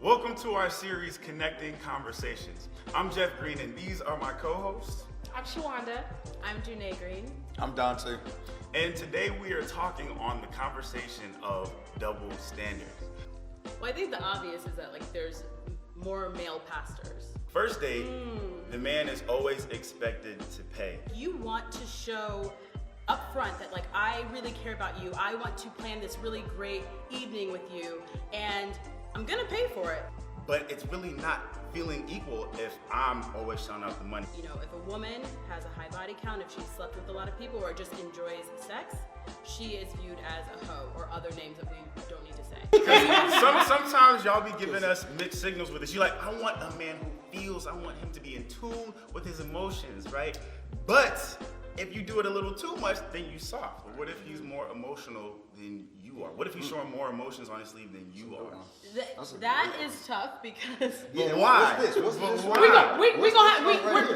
Welcome to our series, Connecting Conversations. I'm Jeff Green, and these are my co-hosts. I'm Shawanda. I'm Janae Green. I'm Dante. And today we are talking on the conversation of double standards. Well, I think the obvious is that there's more male pastors. First date, the man is always expected to pay. You want to show up front that I really care about you. I want to plan this really great evening with you, and I'm gonna pay for it. But it's really not feeling equal if I'm always showing out the money. You know, if a woman has a high body count, if she's slept with a lot of people or just enjoys sex, she is viewed as a hoe or other names that we don't need to say. Sometimes y'all be giving us mixed signals with this. You're like, I want a man who feels, I want him to be in tune with his emotions, right? But if you do it a little too much, then you soft. But what if he's more emotional than you are? What if he's showing more emotions on his sleeve than you are? That is tough because But why? What's this?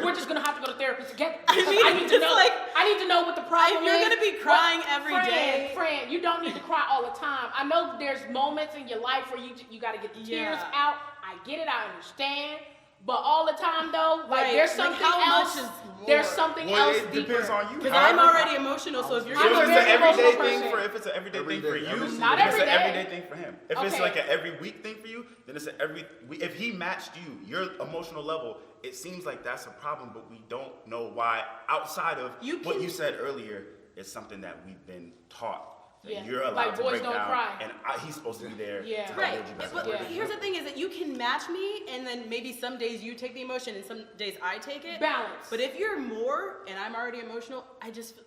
We're just gonna have to go to therapy together. I need to know. I need to know what the problem is. You're gonna be crying every day. Friend, you don't need to cry all the time. I know there's moments in your life where you got to get the tears out. I get it. I understand. But all the time though, there's something else. There's something else It deeper. depends on you. Because I'm already emotional, so if you're So if I'm it's a an very everyday emotional thing person. if it's an everyday thing for you, Not if every it's an day. everyday thing for him. If it's Okay. like an every week thing for you, then it's an every week. If he matched you, your emotional level, it seems like that's a problem, but we don't know why. Outside of what you said earlier, it's something that we've been taught. That Yeah. you're allowed Like to boys break don't down, cry. and he's supposed to be there Yeah. to help right. hold you back. But Yeah. here's the thing: is that you can match me, and then maybe some days you take the emotion, and some days I take it. Balance. But if you're more, and I'm already emotional,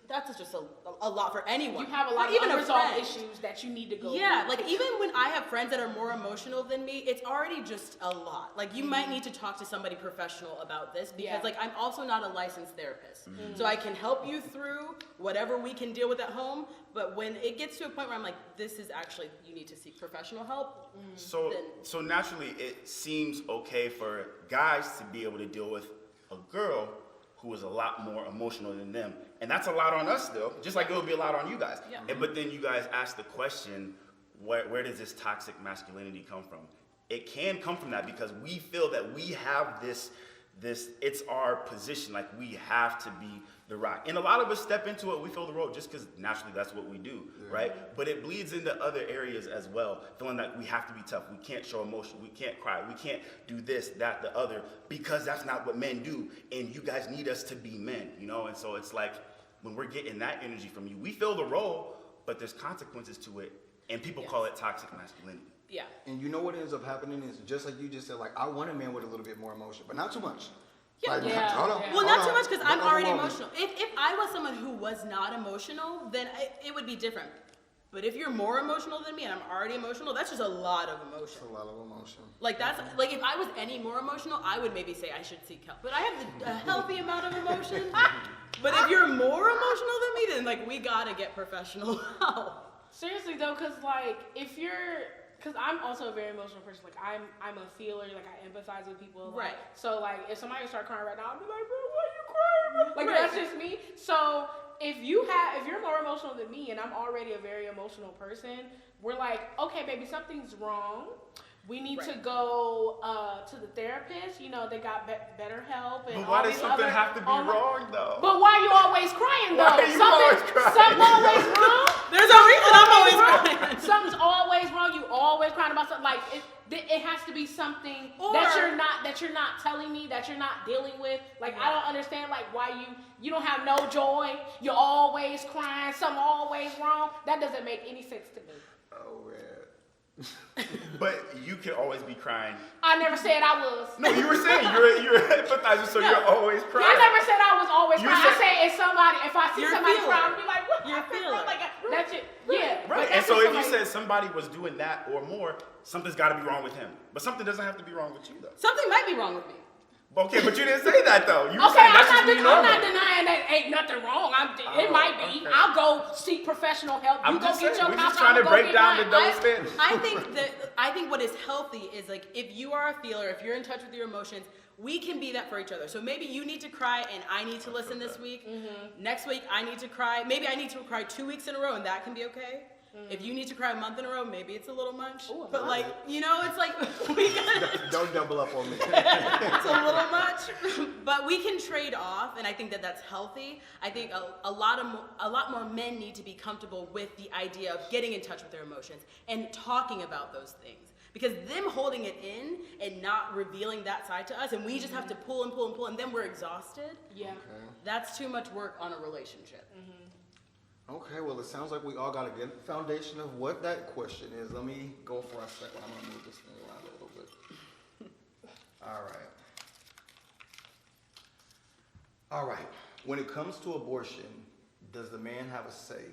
that's just a lot for anyone. You have a lot Or even of a unresolved friend. issues that you need to go. Yeah, through. even when I have friends that are more emotional than me, it's already just a lot. You might need to talk to somebody professional about this because I'm also not a licensed therapist. So I can help you through whatever we can deal with at home, but when it gets to a point where I'm like, this is actually, you need to seek professional help. So naturally, it seems okay for guys to be able to deal with a girl who is a lot more emotional than them. And that's a lot on us still, just like it would be a lot on you guys. Yeah. But then you guys ask the question, where does this toxic masculinity come from? It can come from that because we feel that we have this it's our position, we have to be the rock. And a lot of us step into it, we fill the role just because naturally that's what we do, right? But it bleeds into other areas as well, feeling that we have to be tough. We can't show emotion, we can't cry, we can't do this, that, the other, because that's not what men do. And you guys need us to be men, And so it's like, when we're getting that energy from you, we fill the role, but there's consequences to it. And people call it toxic masculinity. Yeah. And you know what ends up happening is just like you just said, I want a man with a little bit more emotion, but not too much. Yeah. Well, not too much because I'm already emotional. If I was someone who was not emotional, then it would be different. But if you're more emotional than me and I'm already emotional, that's just a lot of emotion. A lot of emotion. If I was any more emotional, I would maybe say I should seek help. But I have a healthy amount of emotion. But if you're more emotional than me, then we gotta get professional help. Seriously though, because I'm also a very emotional person. I'm a feeler. I empathize with people. Right. So if somebody start crying right now, I'll be like, bro, why are you crying? Bro? That's just me. So if you're more emotional than me, and I'm already a very emotional person, we're like, okay, baby, something's wrong. We need to go to the therapist. They got better help. And But why does something have to be wrong, though? But why you always crying, though? Why you always crying? Something always wrong. There's a reason I'm always crying. Something's always wrong. You always crying about something. It has to be something that you're not telling me, that you're not dealing with. I don't understand why you don't have no joy. You're always crying. Something always wrong. That doesn't make any sense to me. Oh, man. But you can always be crying. I never said I was. No, you were saying you're empathizing, so you're always crying. I never said I was always You crying. said- I said if I see You're somebody feeling. crying, I'll be like, what? You're feeling. That's it. Yeah. Right, But and that's so what if you somebody- said somebody was doing that or more, something's got to be wrong with him. But something doesn't have to be wrong with you, though. Something might be wrong with me. Okay, but you didn't say that, though. You were Okay, saying that's just I'm me normal. not denying that ain't nothing wrong. It might be. okay. I'll go seek professional help. I'm You go just get saying, your we're just cop, trying to I'ma go break get down the mine. double standard. I think what is healthy is if you are a feeler, if you're in touch with your emotions, we can be that for each other. So maybe you need to cry and I need to listen this week. Next week I need to cry. Maybe I need to cry 2 weeks in a row and that can be okay. If you need to cry a month in a row, maybe it's a little much. Ooh, but it's like we gotta Don't double up on me. It's a little much, but we can trade off, and I think that that's healthy. I think a lot more men need to be comfortable with the idea of getting in touch with their emotions and talking about those things. Because them holding it in and not revealing that side to us, and we just have to pull and pull and pull, and then we're exhausted. Yeah. Okay. That's too much work on a relationship. Okay, well, it sounds like we all got a good foundation of what that question is. Let me go for a second. I'm going to move this thing around a little bit. All right. When it comes to abortion, does the man have a say?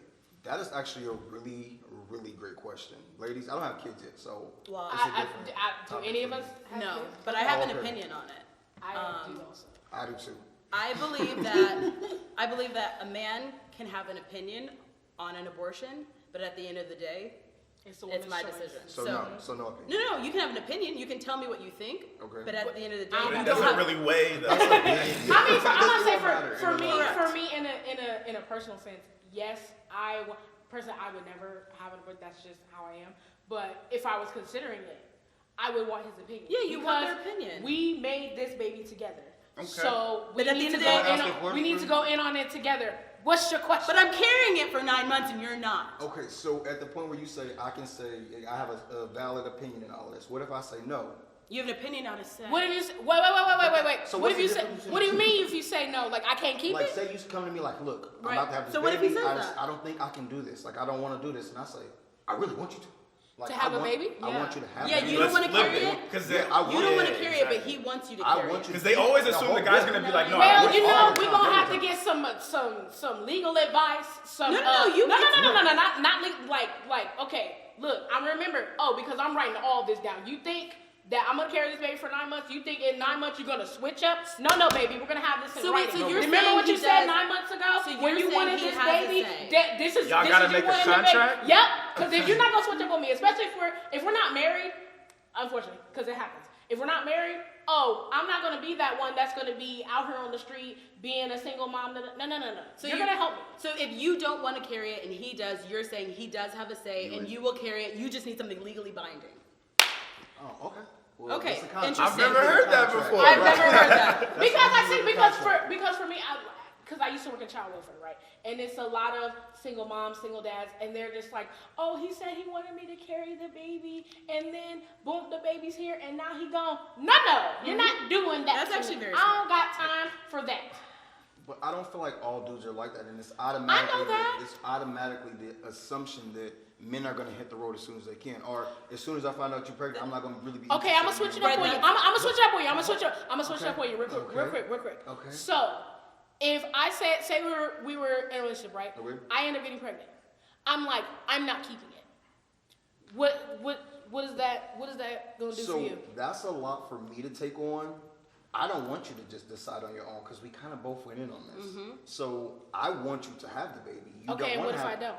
That is actually a really, really great question. Ladies, I don't have kids yet, so Well, it's a Do different any of topic us for me. have No, kids? but I have an Okay. opinion on it. I do also. I do too. I believe that a man can have an opinion on an abortion, but at the end of the day, It's the it's woman's my choice. decision. So no opinion. No, you can have an opinion. You can tell me what you think. Okay. But at the end of the day, I But you it don't doesn't have- really weigh though. I mean, I'm gonna say matter for in me, the long in a personal sense, yes, personally, I would never have an abortion. That's just how I am. But if I was considering it, I would want his opinion. Yeah, you want their Because opinion. We made this baby together. Okay. So we But at the need end to of the go day- in Can I ask a on, we need to go in on it together. What's your question? But I'm carrying it for 9 months and you're not. Okay, so at the point where you say, I can say, I have a valid opinion in all of this, what if I say no? You have an opinion, not a say. What if you say, wait. So what what's if you the say, difference between what do you two? mean if you say no? Like I can't keep Like, it? say you come to me like, look, I'm Right. about to have this So what if baby. he says that? I don't think I can do this. Like, I don't want to do this. And I say, I really want you to. Like, To have I a want, baby? I Yeah. want you to have Yeah, a you baby. don't wanna carry it? Because Yeah, I You don't want to yeah, carry it, but exactly. he wants you to I carry want it. you Because they always assume the guy's gonna be like, no, I Well, want you you. know, all the we're time, gonna have to every get some legal advice. Some No, not okay. Look, I remember. Oh, because I'm writing all this down. You think that I'm gonna carry this baby for 9 months? You think in 9 months you're gonna switch up? No, baby, we're gonna have this in So wait, writing. so you're Remember saying what he you said does- 9 months ago so when you're you saying wanted he this has a baby? say. That this is Y'all this gotta is make you a wanted the baby. contract? Yep. Because if you're not gonna switch up on me, especially if we're not married, unfortunately, because it happens. If we're not married, I'm not gonna be that one that's gonna be out here on the street being a single mom. No. So you're gonna help me. So if you don't want to carry it and he does, you're saying he does have a say and you will carry it. You just need something legally binding. Oh, okay. Well, Okay, it's a contract. interesting. I've never heard that Contract. before. I've never heard that. Because for me, because I used to work in child welfare, right? And it's a lot of single moms, single dads, and they're just like, oh, he said he wanted me to carry the baby, and then boom, the baby's here, and now he gone. No, you're not doing that. That's to actually me. very I don't got time for that. But I don't feel like all dudes are like that, and it's automatically that. it's automatically the assumption that men are gonna hit the road as soon as they can, or as soon as I find out you're pregnant, I'm not gonna really be. Okay, I'm gonna switch it up for you. I'm gonna switch it up for you. I'm gonna switch it up for you real quick. Okay. So, if I say we were in a relationship, right? Okay. I end up getting pregnant. I'm like, I'm not keeping it. What is that gonna do So for you? that's a lot for me to take on. I don't want you to just decide on your own because we kind of both went in on this. So I want you to have the baby. You Okay, and don't what wanna if I don't?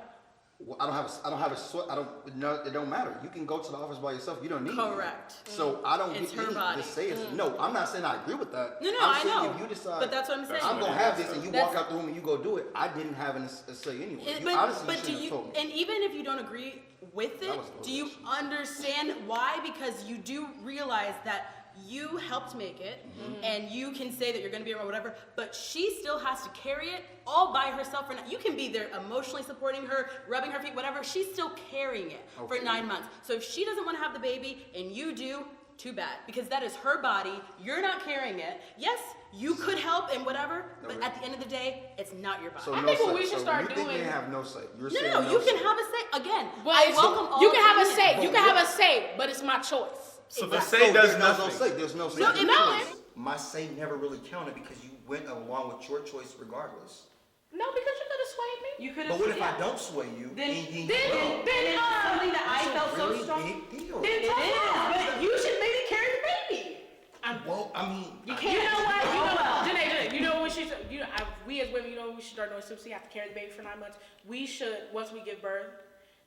Well, I don't have a sweat. No, it don't matter. You can go to the office by yourself. You don't need me. Correct. So I don't It's get her any body. to say it's no. I'm not saying I agree with that. No, I'm I saying know. if you decide, But that's what I'm saying. I'm gonna have this, and you That's- walk out the room and you go do it. I didn't have a say anyway. You honestly but do shouldn't have you? told me. And even if you don't agree with That it, was do you bullshit. understand why? Because you do realize that you helped make it, and you can say that you're going to be around whatever, but she still has to carry it all by herself. You can be there emotionally supporting her, rubbing her feet, whatever. She's still carrying it for Okay. 9 months. So if she doesn't want to have the baby and you do, too bad, because that is her body. You're not carrying it. Yes, you could help and whatever, but Okay. at the end of the day, it's not your body. So I no think what say. we should So start you think doing- men have no say? You're No, saying no, you can say. have a say. Again, But I it's- welcome all you can have a opinions. say. You can have a say, but it's my choice. So the Exactly. say does there's nothing. no say. There's no say. No, it matters. My say never really counted because you went along with your choice regardless. No, because you could have swayed me. You could But have. what if I don't sway you? Then and you it's something that I felt so really strong. big deal. It is, but you should maybe carry the baby. Well, I mean, You You can't. know what? Oh, well. Janae, you know when she's, we as women, we should start doing since we have to carry the baby for 9 months. We should, once we give birth,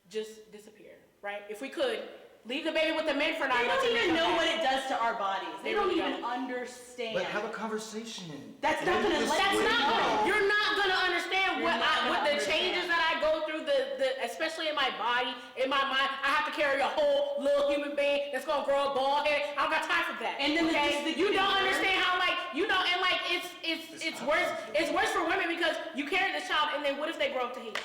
just disappear, right? If we could, leave the baby with the men for 9 They months. don't and even then know come what back. it does does to our bodies. They don't really even don't. understand. But have a conversation. That's not gonna let That's you not know. you're not gonna understand You're not what gonna the changes that I go through, especially in my body, in my mind. I have to carry a whole little human being that's gonna grow a bald head. I don't got time for that. And then you don't understand how and like it's worse. It's worse for women because you carry this child and then what if they grow up to hate you?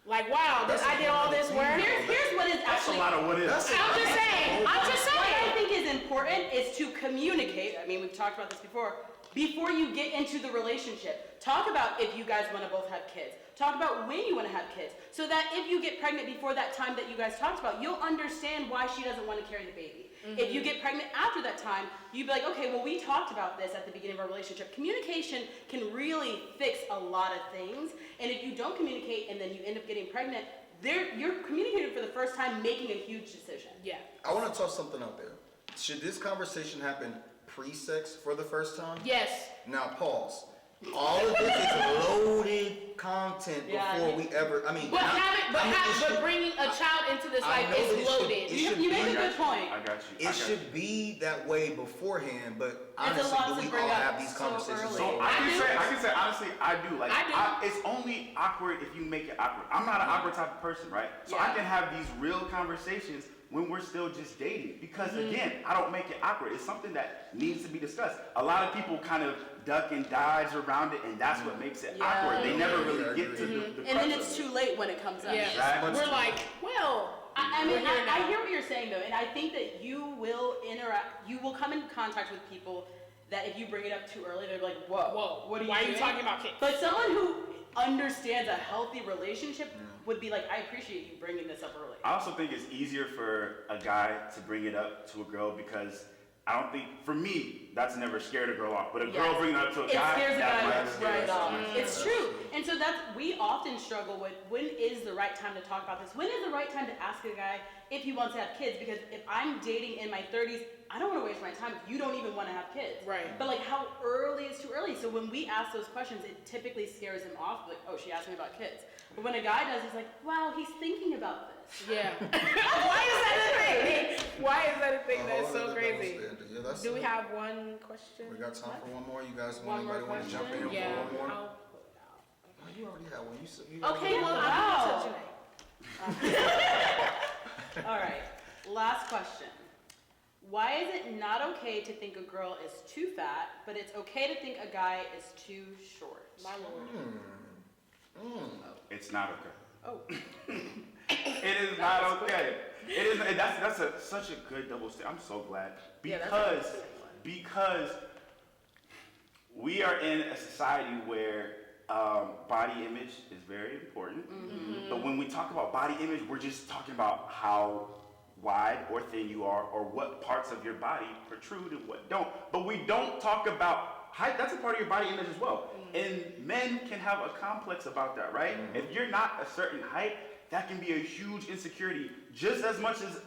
Like, wow, I did all this work. Here's what is That's a actually. lot of what is. I'm just saying. What I think is important is to communicate. I mean, we've talked about this before you get into the relationship. Talk about if you guys want to both have kids. Talk about when you want to have kids. So that if you get pregnant before that time that you guys talked about, you'll understand why she doesn't want to carry the baby. If you get pregnant after that time, you'd be like, okay, well, we talked about this at the beginning of our relationship. Communication can really fix a lot of things. And if you don't communicate and then you end up getting pregnant, you're communicating for the first time, making a huge decision. Yeah. I want to toss something out there. Should this conversation happen pre-sex for the first time? Yes. Now pause. All of this is loaded content before we ever. I mean, But bringing a child into this life is loaded. You make a good point. I got you. It should be that way beforehand, but It's a honestly, lot do to we bring all up have these so conversations early. so I can say honestly, I do. Like, I do. It's only awkward if you make it awkward. I'm not an awkward type of person, right? So I can have these real conversations when we're still just dating. Because again, I don't make it awkward. It's something that needs to be discussed. A lot of people kind of duck and dodge around it, and that's what makes it awkward. They never really get to the crux And then of it's it. too late when it comes up. Yeah. Right. We're like, well, I we're mean, here I now. hear what you're saying though, and I think that you will come in contact with people that if you bring it up too early, they're like, whoa, why are you doing? talking about kids? But someone who understands a healthy relationship would be like, I appreciate you bringing this up early. I also think it's easier for a guy to bring it up to a girl because I don't think, for me, that's never scared a girl off. But a girl bringing it up to a It guy, scares a that guy might scare right off. someone. It's true. And so we often struggle with when is the right time to talk about this? When is the right time to ask a guy if he wants to have kids? Because if I'm dating in my 30s, I don't want to waste my time if you don't even want to have kids. Right. But like how early is too early? So when we ask those questions, it typically scares him off. Like, oh, she asked me about kids. But when a guy does, he's like, wow, he's thinking about this. Yeah. Why is that a thing? Why is that a thing that's so All of the crazy? double standard. Yeah, that's Do we it. have one question? We got time for one more. You guys One more anybody want to question? jump in Yeah. for one more? I'll put it out. Oh, you already had one. You Okay, already well, had one. I'm touching it. All right, last question. Why is it not okay to think a girl is too fat, but it's okay to think a guy is too short? My lord. It's not okay. Oh. It is not okay. It is. And that's such a good double standard. I'm so glad Yeah, that's a good because we are in a society where body image is very important. But when we talk about body image, we're just talking about how wide or thin you are, or what parts of your body protrude and what don't. But we don't talk about height. That's a part of your body image as well. And men can have a complex about that, right? If you're not a certain height, that can be a huge insecurity, just as much as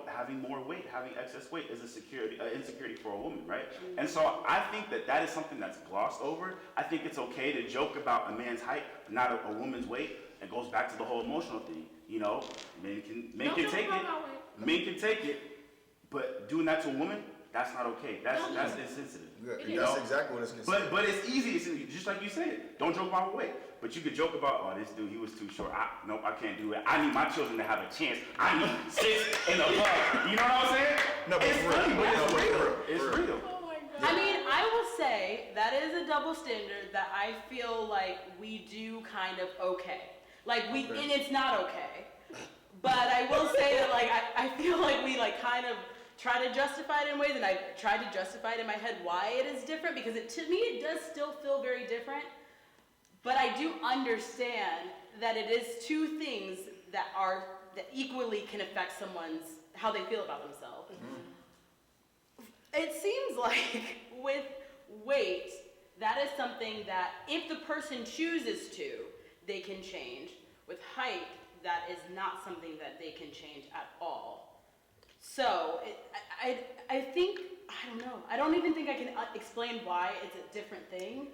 having more weight, having excess weight is insecurity for a woman, right? And so I think that is something that's glossed over. I think it's okay to joke about a man's height, but not a woman's weight. It goes back to the whole emotional thing. Men can take it. Men can take it, but doing that to a woman, that's not okay. That's insensitive. Yeah, that's exactly what it's considered. But it's easy. It's just like you said. Don't joke about weight. But you could joke about, oh, this dude, he was too short. Nope, I can't do it. I need my children to have a chance. I need 6 and above. You know what I'm saying? No, but it's for real. funny, but it's No, real. for real. It's real. Oh my god. I mean, I will say that is a double standard that I feel like we do kind of okay. And it's not okay. But I will say that I feel like we kind of try to justify it in ways, and I tried to justify it in my head why it is different, because to me it does still feel very different. But I do understand that it is two things that equally can affect how they feel about themselves. It seems like with weight, that is something that if the person chooses to, they can change. With height, that is not something that they can change at all. So I think, I don't know. I don't even think I can explain why it's a different thing.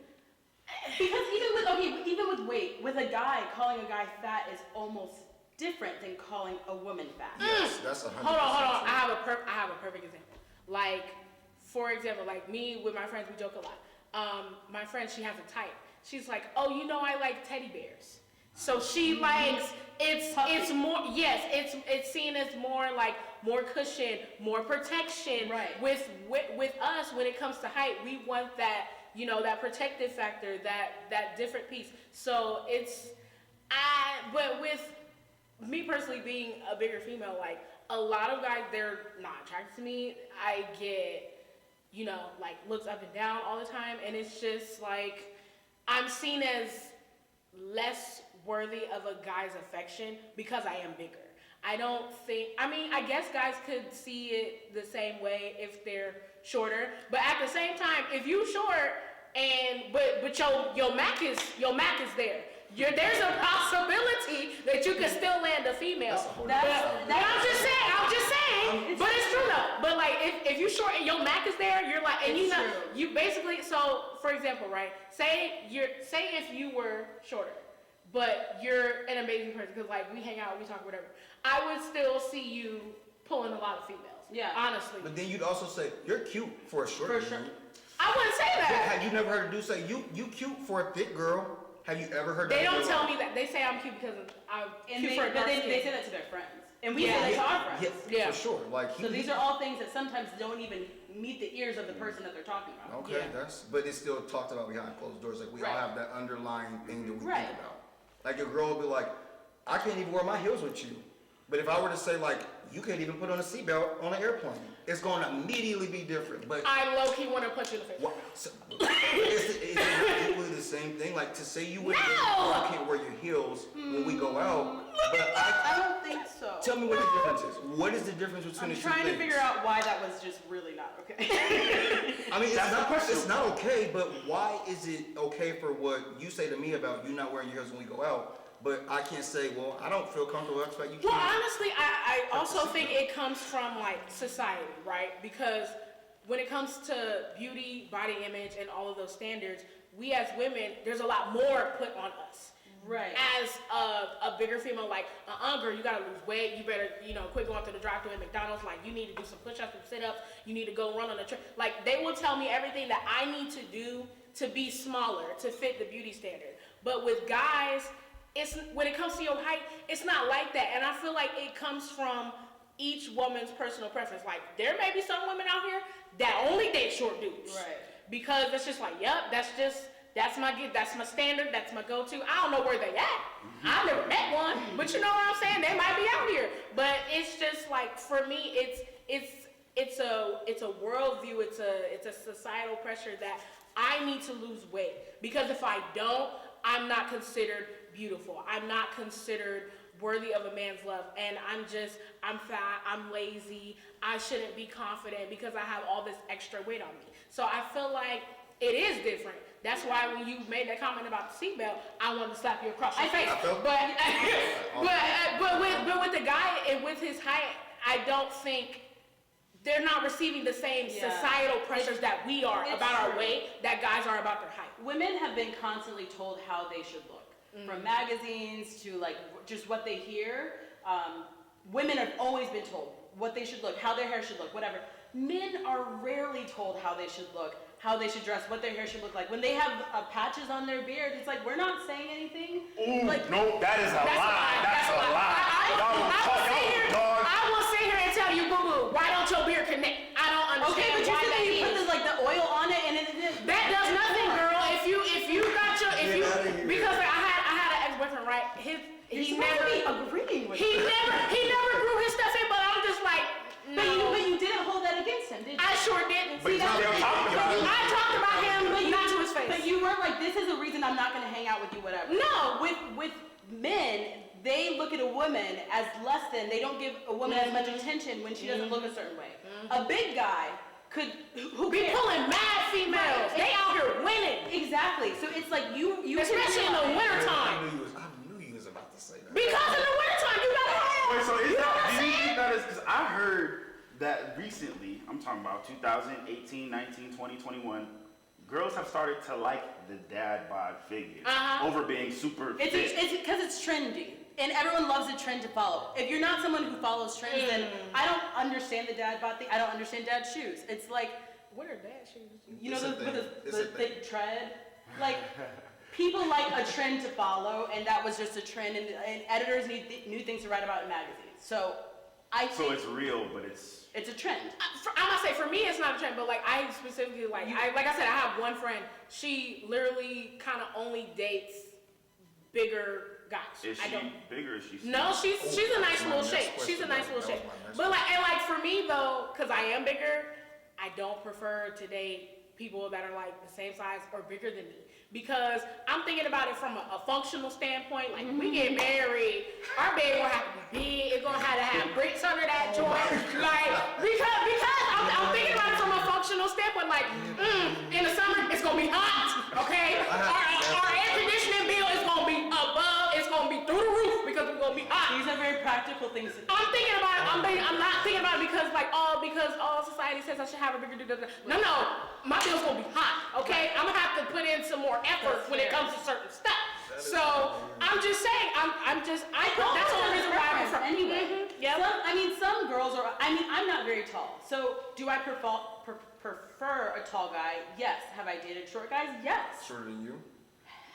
Because even with weight, with a guy, calling a guy fat is almost different than calling a woman fat. Yes, that's 100%. Hold on. I have a perfect example. Like, for example, like me with my friends, we joke a lot. My friend, she has a type. She's like, oh, you know, I like teddy bears. So she likes, it's more, yes, it's seen as more like more cushion, more protection. Right. With us, when it comes to height, we want that, you know, that protective factor, that different piece. So but with me personally being a bigger female, like a lot of guys, they're not attracted to me. I get, you know, like looks up and down all the time, and it's just like I'm seen as less worthy of a guy's affection because I am bigger. I guess guys could see it the same way if they're shorter, but at the same time, if you short but your Mac is there. There's a possibility that you could still land a female. I'm just saying, but it's true though. But like, if you short and your Mac is there, you're like, and It's you know, true. you basically. So, for example, right? Say if you were shorter, but you're an amazing person because like we hang out, we talk, whatever. I would still see you pulling a lot of females. Yeah. Honestly. But then you'd also say you're cute for a short dude. For sure. I wouldn't say that. Have you never heard a dude say you cute for a thick girl? Have you ever heard that? They in don't your tell life? me that. They say I'm cute because I'm And cute for a but dark they skin. say that to their friends. And we Yeah. say that to our friends. Yeah, for sure. Like So these are all things that sometimes don't even meet the ears of the person that they're talking about. Okay, Yeah. but it's still talked about behind closed doors. Like we all Right. have that underlying thing that we Right. think about. Like a girl will be like, I can't even wear my heels with you. But if I were to say like, you can't even put on a seatbelt on an airplane, it's going to immediately be different. But I low-key want to punch you in the face. what, so, is it not equally the same thing? Like to say you wouldn't, I can't wear your heels when we go out, but I don't think so. tell me what the difference is. What is the difference between I'm the two trying to things? figure out why that was just really not okay. I mean, That's the question. it's not okay, but why is it okay for what you say to me about you not wearing your heels when we go out, but I can't say, well, I don't feel comfortable, that's why you Well, can't. honestly, I also think it comes from like society, right? Because when it comes to beauty, body image, and all of those standards, we as women, there's a lot more put on us. Right. As a bigger female, like, girl, you gotta lose weight. You better, quit going to the drive-thru at McDonald's. Like, you need to do some push-ups and sit-ups. You need to go run on a trail. Like, they will tell me everything that I need to do to be smaller, to fit the beauty standard. But with guys, when it comes to your height, it's not like that. And I feel like it comes from each woman's personal preference. Like, there may be some women out here that only date short dudes. Right. Because it's just like, yep, that's my standard, that's my go-to. I don't know where they at. I've never met one, but you know what I'm saying? They might be out here. But it's just like, for me, it's a worldview, it's a societal pressure that I need to lose weight. Because if I don't, I'm not considered beautiful. I'm not considered worthy of a man's love. And I'm fat, I'm lazy, I shouldn't be confident because I have all this extra weight on me. So I feel like it is different. That's why when you made that comment about the seatbelt, I wanted to slap you across your face. But with the guy and with his height, I don't think they're not receiving the same societal pressures that we are about our weight, that guys are about their height. Women have been constantly told how they should look. From magazines to like just what they hear. Women have always been told what they should look, how their hair should look, whatever. Men are rarely told how they should look, how they should dress, what their hair should look like. When they have patches on their beard, it's like, we're not saying anything. Ooh, like, no, that is a lie. That's a lie. I will sit here and tell you, boo-boo, why don't your beard connect? I don't understand. Okay, but you why said that that you put is. the oil on it and That does nothing, girl. Because I had an ex-boyfriend, right? He never agreeing with he never grew his stuff in, but I'm just like, no. But you didn't hold that against him, did you? I sure didn't. But See, you're still talking about him. I talked about him, but not to his face. But you weren't like, this is the reason I'm not going to hang out with you, whatever. No. With men, they look at a woman as less than, they don't give a woman as much attention when she doesn't look a certain way. A big guy could, who be cares? pulling mad females. They out here winning. Exactly. So it's like you Especially in the wintertime. I knew you was about to say that. Because in the wintertime, you gotta have. Wait, so is You know that, what I'm do you saying? think that is, because I heard that recently, I'm talking about 2018, 19, 20, 21, girls have started to like the dad bod figure over being super fit. It's because it's trendy. And everyone loves a trend to follow. If you're not someone who follows trends, then I don't understand the dad bod thing. I don't understand dad's shoes. It's like, What are dad shoes? you know, It's a with thing. the thick tread. Like, people like a trend to follow, and that was just a trend, and editors need new things to write about in magazines. So I think So it's real, but it's it's a trend. I'm gonna say for me it's not a trend, but like I specifically like I said I have one friend. She literally kind of only dates bigger guys. is I she don't. big or is she? No, she's a nice that's my little next shape. She's a question, nice though. little That shape. was my next But like for me though, because I am bigger, I don't prefer to date people that are like the same size or bigger than me. Because I'm thinking about it from a functional standpoint. Like we get married, our bed gonna have to be big. It's gonna have to have bricks under that joint. Like because I'm thinking about it from a functional standpoint. Like in the summer it's gonna be hot. Okay, our air conditioning bill is gonna be above. It's gonna be through the roof because it's gonna be hot. These are very practical things to do. I'm thinking about it. I'm not thinking about it because all society says I should have a bigger. No, my bill's gonna be hot. Okay, I'm gonna have to put in some more effort when it comes to certain stuff. So I'm just saying. That's the only reason why I prefer. Anyway. Yep. Some girls are. I'm not very tall. So do I prefer a tall guy? Yes. Have I dated short guys? Yes. Shorter than you?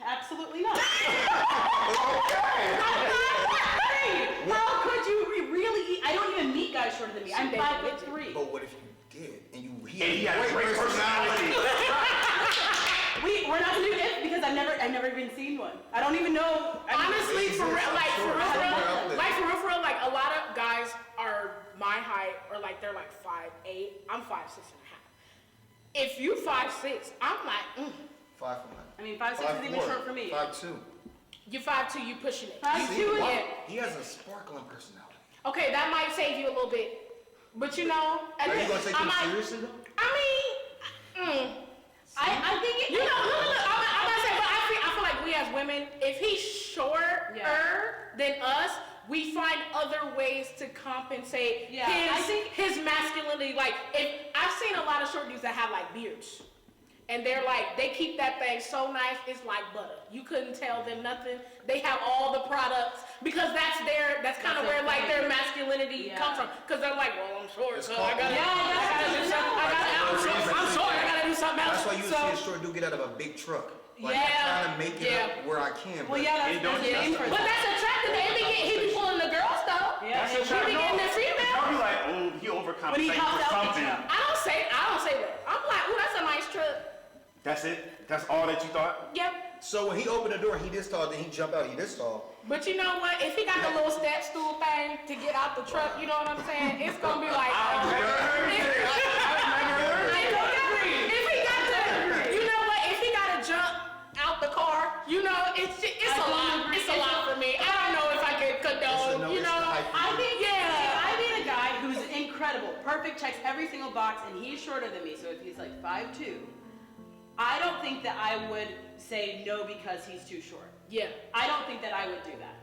Absolutely not. Okay. How could you really? I don't even meet guys shorter than me. I'm She 5'3". But what if you did and And he has great personality. We're not gonna do it because I've never even seen one. I don't even know. Honestly, for real, Somewhere out there. like a lot of guys are my height, or like they're like 5'8". I'm 5'6" and a half. If you 5'6", I'm like, 5'9". I mean, 5'6" is even short for me. 5'2". you 5'2", you pushing it. 5'2" See, is- Yeah. he has a sparkling personality. Okay, that might save you a little bit, but you know, Are you gonna take I him might. seriously though? I mean, I think it. you know, look, I'm gonna say, but I feel like we as women, if he's shorter than us, we find other ways to compensate Yeah, I think- his masculinity. Like, if I've seen a lot of short dudes that have like beards, and they're like, they keep that thing so nice, it's like butter. You couldn't tell them nothing. They have all the products because that's kind of That's where their like thing. their masculinity Yeah. comes from. Because they're like, well, I'm short, It's so called- I gotta Yeah, do something. I'm short, I gotta do something else. That's why you So- see a short dude get out of a big truck. Like, Yeah, I'm trying to make it yeah. up where I can. Well, but yeah, It that's don't- the name for But that. that's attractive. He be pulling the girls though. Yeah, That's and a He be getting the Y'all female. be like, oh, he When he overcompensating hops for out the something. truck. I don't say that. I'm like, ooh, that's a nice truck. That's it? That's all that you thought? Yep. So when he opened the door, he this tall, then he jump out, he this tall. But you know what? If he got the little step stool thing to get out the truck, you know what I'm saying? It's gonna be like. I've never heard it. I've never heard it. If he got to, you know what? If he got to jump out the car, you know, it's I a don't lot. agree. It's a lot for me. I don't know if I could It's a condone. no, You it's know, the height for I you. think Yeah. I meet a guy who's incredible, perfect, checks every single box, and he's shorter than me. So if he's like 5'2", I don't think that I would say no because he's too short. yeah. I don't think that I would do that.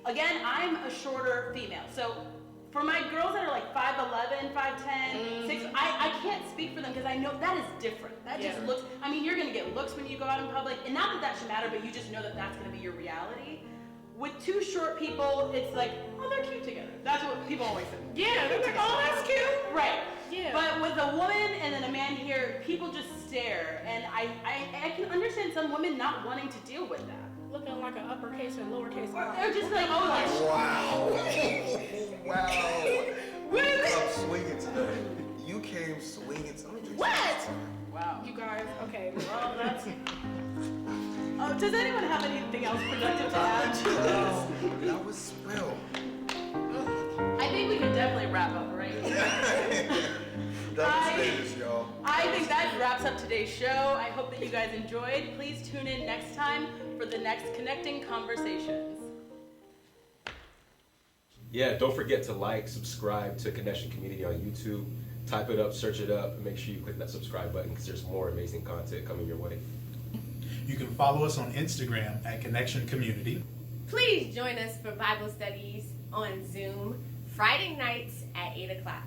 Again, I'm a shorter female, so for my girls that are like 5'11", 5'10", 6, I can't speak for them because I know that is different. That just Yeah. looks. I mean, you're gonna get looks when you go out in public, and not that that should matter, but you just know that that's gonna be your reality. With two short people, it's like, oh, they're cute together. That's what people always say. Yeah. They're like, oh, that's cute. Right. Yeah. But with a woman and then a man here, people just stare, and I can understand some women not wanting to deal with that. Looking like an uppercase and lowercase. Or they're just like, oh, like, Wow. Wow. what is it? I'm swinging tonight. You came swinging tonight. What? Wow. You guys, okay. Well, that's. Oh, does anyone have anything else productive to add to this? That was swell. I think we can definitely wrap up, right? Devastators, y'all. I think that wraps up today's show. I hope that you guys enjoyed. Please tune in next time for the next Connecting Conversations. Yeah, don't forget to like, subscribe to Connection Community on YouTube. Type it up, search it up, and make sure you click that subscribe button because there's more amazing content coming your way. You can follow us on Instagram at Connection Community. Please join us for Bible studies on Zoom Friday nights at 8 o'clock.